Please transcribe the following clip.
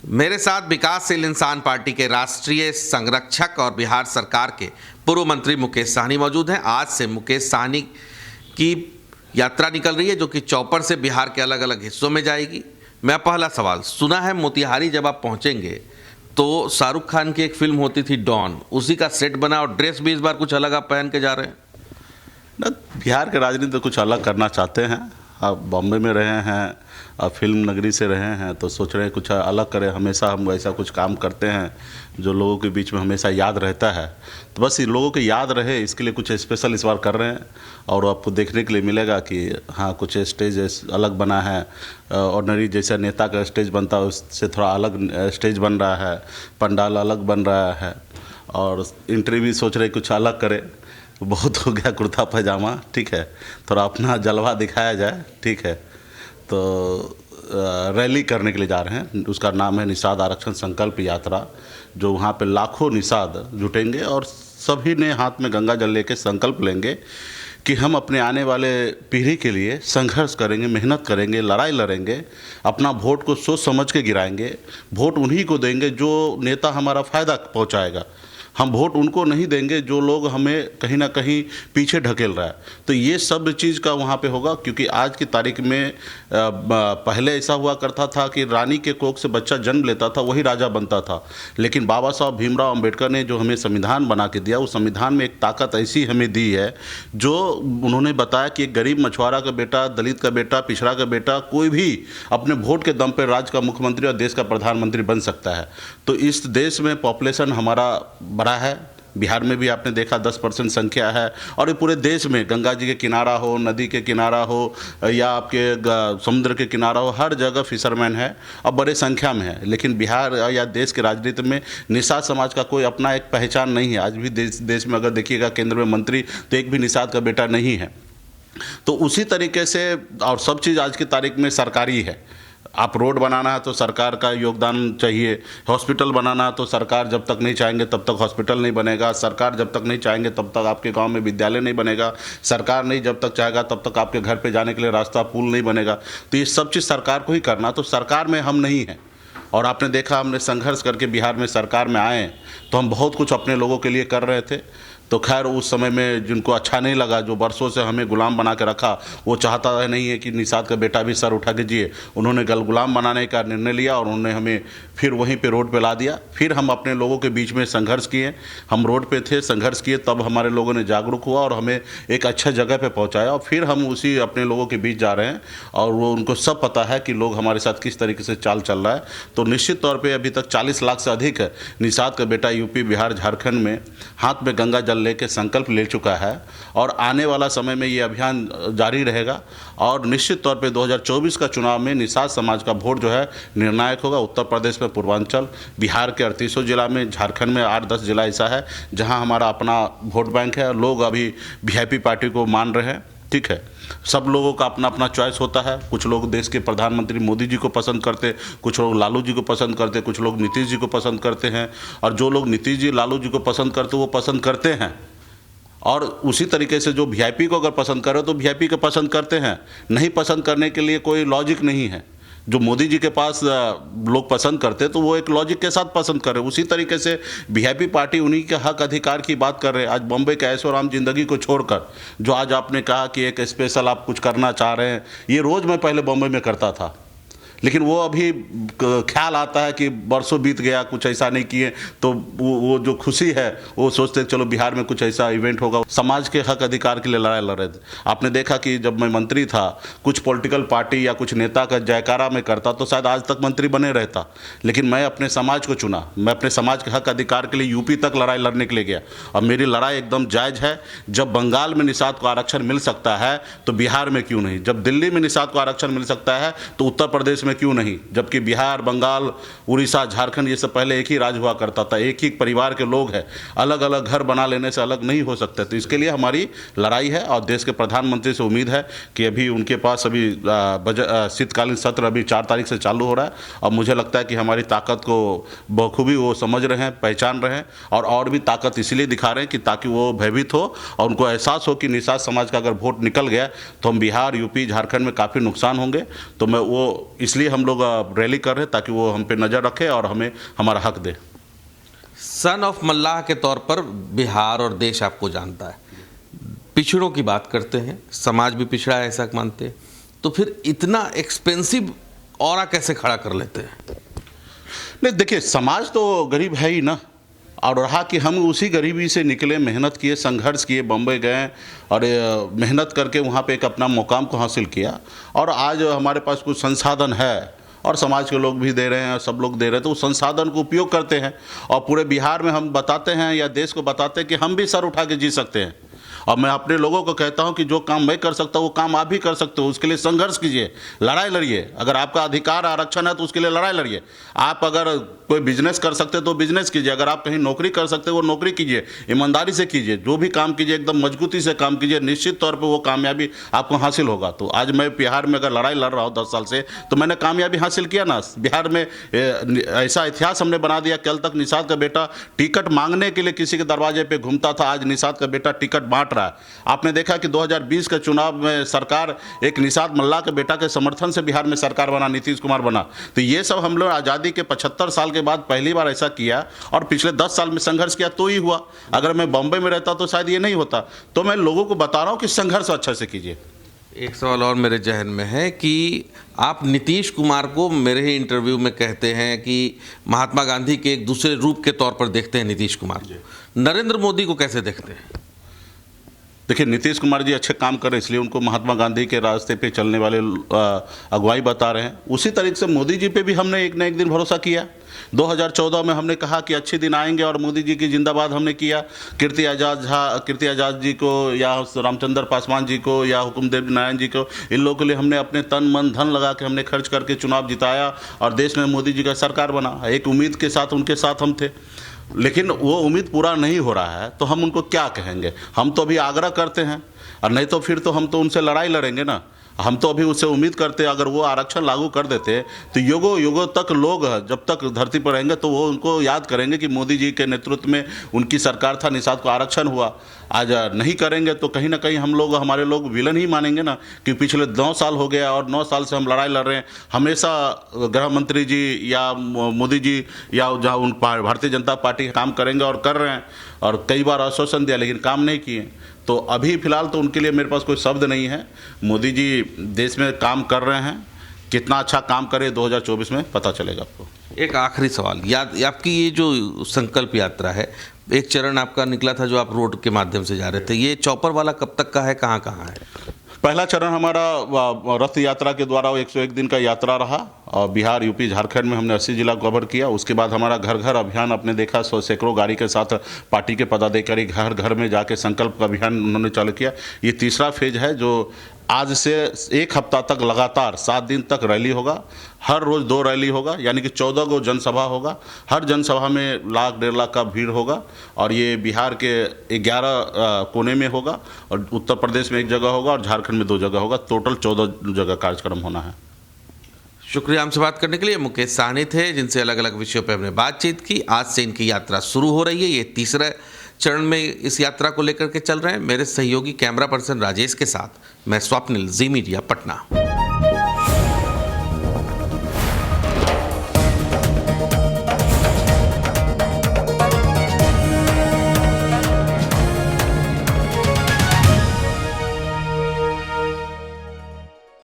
मेरे साथ विकासशील इंसान पार्टी के राष्ट्रीय संरक्षक और बिहार सरकार के पूर्व मंत्री मुकेश साहनी मौजूद हैं। आज से मुकेश साहनी की यात्रा निकल रही है जो कि चौपर से बिहार के अलग अलग हिस्सों में जाएगी। मैं पहला सवाल, सुना है मोतिहारी जब आप पहुंचेंगे तो शाहरुख खान की एक फिल्म होती थी डॉन, उसी का सेट बना और ड्रेस भी इस बार कुछ अलग आप पहन के जा रहे हैं ना। बिहार के राजनीति तो कुछ अलग करना चाहते हैं। आप बॉम्बे में रहे हैं, आप फिल्म नगरी से रहे हैं, तो सोच रहे हैं कुछ अलग करें। हमेशा हम ऐसा कुछ काम करते हैं जो लोगों के बीच में हमेशा याद रहता है, तो बस ये लोगों को याद रहे इसके लिए कुछ स्पेशल इस बार कर रहे हैं। और आपको देखने के लिए मिलेगा कि हाँ, कुछ स्टेज अलग बना है। ऑर्डिनरी जैसा नेता का स्टेज बनता है उससे थोड़ा अलग स्टेज बन रहा है, पंडाल अलग बन रहा है। और एंट्री भी सोच रहे कुछ अलग करें। बहुत हो गया कुर्ता पैजामा, ठीक है, थोड़ा अपना जलवा दिखाया जाए, ठीक है। तो रैली करने के लिए जा रहे हैं, उसका नाम है निषाद आरक्षण संकल्प यात्रा, जो वहाँ पे लाखों निषाद जुटेंगे और सभी ने हाथ में गंगा जल लेके संकल्प लेंगे कि हम अपने आने वाले पीढ़ी के लिए संघर्ष करेंगे, मेहनत करेंगे, लड़ाई लड़ेंगे, अपना वोट को सोच समझ के गिराएंगे। वोट उन्हीं को देंगे जो नेता हमारा फ़ायदा पहुँचाएगा। हम वोट उनको नहीं देंगे जो लोग हमें कहीं ना कहीं पीछे ढकेल रहा है। तो ये सब चीज़ का वहाँ पे होगा, क्योंकि आज की तारीख में पहले ऐसा हुआ करता था कि रानी के कोख से बच्चा जन्म लेता था, वही राजा बनता था। लेकिन बाबा साहब भीमराव अंबेडकर ने जो हमें संविधान बना के दिया, उस संविधान में एक ताकत ऐसी हमें दी है जो उन्होंने बताया कि एक गरीब मछुआरा का बेटा, दलित का बेटा, पिछड़ा का बेटा, कोई भी अपने वोट के दम पर राज्य का मुख्यमंत्री और देश का प्रधानमंत्री बन सकता है। तो इस देश में पॉपुलेशन हमारा बड़ा है। बिहार में भी आपने देखा 10% संख्या है, और ये पूरे देश में गंगा जी के किनारा हो, नदी के किनारा हो या आपके समुद्र के किनारा हो, हर जगह फिशरमैन है और बड़े संख्या में है। लेकिन बिहार या देश के राजनीति में निषाद समाज का कोई अपना एक पहचान नहीं है। आज भी देश में अगर देखिएगा केंद्र में मंत्री तो एक भी निषाद का बेटा नहीं है। तो उसी तरीके से और सब चीज़ आज की तारीख में सरकारी है। आप रोड बनाना है तो सरकार का योगदान चाहिए, हॉस्पिटल बनाना है तो सरकार जब तक नहीं चाहेंगे तब तक हॉस्पिटल नहीं बनेगा, सरकार जब तक नहीं चाहेंगे तब तक आपके गांव में विद्यालय नहीं बनेगा, सरकार नहीं जब तक चाहेगा तब तक आपके घर पे जाने के लिए रास्ता पुल नहीं बनेगा। तो ये सब चीज़ सरकार को ही करना, तो सरकार में हम नहीं हैं। और आपने देखा हमने संघर्ष करके बिहार में सरकार में आए तो हम बहुत कुछ अपने लोगों के लिए कर रहे थे। तो खैर उस समय में जिनको अच्छा नहीं लगा, जो बरसों से हमें गुलाम बना के रखा, वो चाहता नहीं है कि निषाद का बेटा भी सर उठा के जिए। उन्होंने गुलाम बनाने का निर्णय लिया और उन्होंने हमें फिर वहीं पे रोड पे ला दिया। फिर हम अपने लोगों के बीच में संघर्ष किए, हम रोड पे थे, संघर्ष किए, तब हमारे लोगों ने जागरूक हुआ और हमें एक अच्छा जगह पे पहुंचाया। और फिर हम उसी अपने लोगों के बीच जा रहे हैं और वो उनको सब पता है कि लोग हमारे साथ किस तरीके से चाल चल रहा है। तो निश्चित तौर पर अभी तक 40 लाख से अधिक निषाद का बेटा यूपी, बिहार, झारखंड में हाथ में गंगा जल लेके संकल्प ले चुका है। और आने वाला समय में ये अभियान जारी रहेगा और निश्चित तौर पे 2024 का चुनाव में निषाद समाज का वोट जो है निर्णायक होगा। उत्तर प्रदेश में पूर्वांचल, बिहार के 38 जिला में, झारखंड में 8-10 जिला ऐसा है जहां हमारा अपना वोट बैंक है। लोग अभी वीआईपी पार्टी को मान रहे हैं, ठीक है। सब लोगों का अपना अपना चॉइस होता है। कुछ लोग देश के प्रधानमंत्री मोदी जी को पसंद करते, कुछ लोग लालू जी को पसंद करते, कुछ लोग नीतीश जी को पसंद करते हैं। और जो लोग नीतीश जी, लालू जी को पसंद करते वो पसंद करते हैं। और उसी तरीके से जो वीआईपी को अगर पसंद करे तो वीआईपी को पसंद करते हैं। नहीं पसंद करने के लिए कोई लॉजिक नहीं है। जो मोदी जी के पास लोग पसंद करते तो वो एक लॉजिक के साथ पसंद कर रहे। उसी तरीके से वीआईपी पार्टी उन्हीं के हक अधिकार की बात कर रहे हैं। आज बॉम्बे के ऐशो आराम जिंदगी को छोड़कर, जो आज आपने कहा कि एक स्पेशल आप कुछ करना चाह रहे हैं, ये रोज़ मैं पहले बॉम्बे में करता था। लेकिन वो अभी ख्याल आता है कि बरसों बीत गया, कुछ ऐसा नहीं किए, तो वो जो खुशी है वो सोचते चलो बिहार में कुछ ऐसा इवेंट होगा। समाज के हक अधिकार के लिए लड़ाई लड़ रहे थे। आपने देखा कि जब मैं मंत्री था, कुछ पॉलिटिकल पार्टी या कुछ नेता का जयकारा में करता तो शायद आज तक मंत्री बने रहता। लेकिन मैं अपने समाज को चुना, मैं अपने समाज के हक अधिकार के लिए यूपी तक लड़ाई लड़ने के लिए गया। और मेरी लड़ाई एकदम जायज़ है। जब बंगाल में निषाद को आरक्षण मिल सकता है तो बिहार में क्यों नहीं? जब दिल्ली में निषाद को आरक्षण मिल सकता है तो उत्तर प्रदेश में क्यों नहीं? जबकि बिहार, बंगाल, उड़ीसा, झारखंड ये सब पहले एक ही राज्य हुआ करता था, एक ही परिवार के लोग हैं। अलग अलग घर बना लेने से अलग नहीं हो सकते। तो इसके लिए हमारी लड़ाई है और देश के प्रधानमंत्री से उम्मीद है कि अभी उनके पास अभी शीतकालीन सत्र अभी 4 तारीख से चालू हो रहा है और मुझे लगता है कि हमारी ताकत को बखूबी वो समझ रहे हैं, पहचान रहे हैं और भी ताकत इसलिए दिखा रहे हैं कि ताकि वो भयभीत हो और उनको एहसास हो कि निषाद समाज का अगर वोट निकल गया तो हम बिहार, यूपी, झारखंड में काफ़ी नुकसान होंगे। तो मैं वो इसलिए इसलिए हम लोग रैली कर रहे हैं ताकि वो हम पे नज़र रखे और हमें हमारा हक दे। सन ऑफ मल्लाह के तौर पर बिहार और देश आपको जानता है, पिछड़ों की बात करते हैं, समाज भी पिछड़ा है ऐसा मानते हैं, तो फिर इतना एक्सपेंसिव ऑरा कैसे खड़ा कर लेते हैं? नहीं देखिए, समाज तो गरीब है ही ना, और रहा कि हम उसी गरीबी से निकले, मेहनत किए, संघर्ष किए, बम्बई गए और मेहनत करके वहाँ पे एक अपना मुकाम को हासिल किया, और आज हमारे पास कुछ संसाधन है और समाज के लोग भी दे रहे हैं, सब लोग दे रहे हैं, तो उस संसाधन को उपयोग करते हैं और पूरे बिहार में हम बताते हैं या देश को बताते हैं कि हम भी सर उठा के जी सकते हैं। और मैं अपने लोगों को कहता हूं कि जो काम मैं कर सकता हूं वो काम आप भी कर सकते हो, उसके लिए संघर्ष कीजिए, लड़ाई लड़िए। अगर आपका अधिकार आरक्षण है तो उसके लिए लड़ाई लड़िए। आप अगर कोई बिजनेस कर सकते तो बिजनेस कीजिए, अगर आप कहीं नौकरी कर सकते हो वो नौकरी कीजिए, ईमानदारी से कीजिए, जो भी काम कीजिए एकदम मजबूती से काम कीजिए, निश्चित तौर पर वो कामयाबी आपको हासिल होगा। तो आज मैं बिहार में अगर लड़ाई लड़ रहा हूँ 10 साल से, तो मैंने कामयाबी हासिल किया ना। बिहार में ऐसा इतिहास हमने बना दिया, कल तक निषाद का बेटा टिकट मांगने के लिए किसी के दरवाजे पे घूमता था, आज निषाद का बेटा टिकट बांट रहा है। आपने देखा कि 2020 के चुनाव में सरकार एक निषाद मल्लाह के बेटा के समर्थन से बिहार में सरकार बना, नीतीश कुमार बना। तो ये सब हम लोग आज़ादी के 75 साल के बाद पहली बार ऐसा किया, और पिछले 10 साल में संघर्ष किया तो ही हुआ। अगर मैं बॉम्बे में रहता तो शायद ये नहीं होता। तो मैं लोगों को बता रहा हूँ कि संघर्ष अच्छे से कीजिए। एक सवाल और मेरे जहन में है कि आप नीतीश कुमार को मेरे ही इंटरव्यू में कहते हैं कि महात्मा गांधी के एक दूसरे रूप के तौर पर देखते हैं नीतीश कुमार को, नरेंद्र मोदी को कैसे देखते हैं? देखिए, नीतीश कुमार जी अच्छे काम कर रहे हैं, इसलिए उनको महात्मा गांधी के रास्ते पे चलने वाले अगुवाई बता रहे हैं। उसी तरीके से मोदी जी पे भी हमने एक न एक दिन भरोसा किया। 2014 में हमने कहा कि अच्छे दिन आएंगे और मोदी जी की जिंदाबाद हमने किया। कीर्ति आज़ाद जी को या रामचंद्र पासवान जी को या हुकुमदेव नारायण जी को, इन लोगों के लिए हमने अपने तन मन धन लगा के हमने खर्च करके चुनाव जिताया और देश में मोदी जी का सरकार बना। एक उम्मीद के साथ उनके साथ हम थे, लेकिन वो उम्मीद पूरा नहीं हो रहा है तो हम उनको क्या कहेंगे। हम तो अभी आग्रह करते हैं, और नहीं तो फिर तो हम तो उनसे लड़ाई लड़ेंगे ना। हम तो अभी उससे उम्मीद करते हैं अगर वो आरक्षण लागू कर देते तो युगों युगों तक लोग जब तक धरती पर रहेंगे तो वो उनको याद करेंगे कि मोदी जी के नेतृत्व में उनकी सरकार था, निषाद को आरक्षण हुआ। आज नहीं करेंगे तो कहीं ना कहीं हम लोग, हमारे लोग विलन ही मानेंगे ना, कि पिछले 9 साल हो गया और 9 साल से हम लड़ाई लड़ रहे हैं। हमेशा गृह मंत्री जी या मोदी जी या जहाँ उन भारतीय जनता पार्टी काम करेंगे और कर रहे हैं, और कई बार आश्वासन दिया लेकिन काम नहीं किए। तो अभी फिलहाल तो उनके लिए मेरे पास कोई शब्द नहीं है। मोदी जी देश में काम कर रहे हैं, कितना अच्छा काम करे 2024 में पता चलेगा आपको। एक आखिरी सवाल, आपकी ये जो संकल्प यात्रा है, एक चरण आपका निकला था जो आप रोड के माध्यम से जा रहे थे, ये चौपर वाला कब तक का है, कहाँ कहाँ है? पहला चरण हमारा रथ यात्रा के द्वारा 101 दिन का यात्रा रहा, और बिहार, यूपी, झारखंड में हमने 80 जिला कवर किया। उसके बाद हमारा घर घर अभियान आपने देखा, सैकड़ों गाड़ी के साथ पार्टी के पदाधिकारी घर घर में जाके संकल्प का अभियान उन्होंने चालू किया। ये तीसरा फेज है जो आज से 1 हफ्ता तक लगातार 7 दिन तक रैली होगा। हर रोज़ 2 रैली होगा, यानी कि 14 गो जनसभा होगा। हर जनसभा में 1 डेढ़ लाख का भीड़ होगा, और ये बिहार के 11 कोने में होगा, और उत्तर प्रदेश में 1 जगह होगा और झारखंड में 2 जगह होगा। टोटल 14 जगह कार्यक्रम होना है। शुक्रिया हमसे बात करने के लिए। मुकेश साहनी थे, जिनसे अलग अलग विषयों पर हमने बातचीत की। आज से इनकी यात्रा शुरू हो रही है, ये तीसरा चरण में इस यात्रा को लेकर के चल रहे हैं। मेरे सहयोगी कैमरा पर्सन राजेश के साथ मैं स्वप्निल, जी मीडिया, पटना।